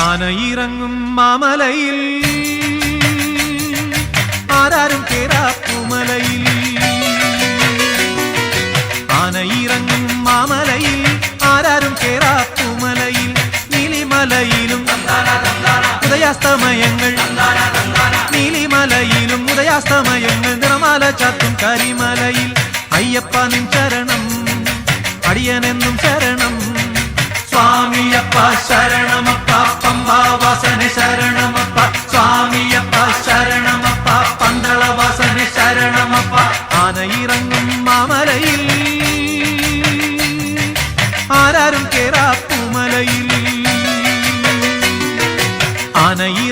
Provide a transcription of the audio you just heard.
ആനയിറങ്ങും മാമലയിൽ ആരാരും കേറാപ്പുമലയിൽ ആനയിറങ്ങും മാമലയിൽ ആരാരും കേറാപ്പുമലയിൽ നീലിമലയിലും ഉദയാസ്തമയങ്ങൾ നീലിമലയിലും ഉദയാസ്തമയങ്ങൾ നിറമാല ചാത്തും കരിമലയിൽ അയ്യപ്പ നിൻ ശരണം അടിയനെന്നും ശരണം സ്വാമിയപ്പ ശരണമപ്പ പമ്പാവാസന ശരണമപ്പ സ്വാമിയപ്പ ശരണമപ്പ പന്തളവാസന ശരണമപ്പ ആനയിറങ്ങും മാമലയിൽ ആരാരും കേറാപ്പുമലയിൽ ആനയി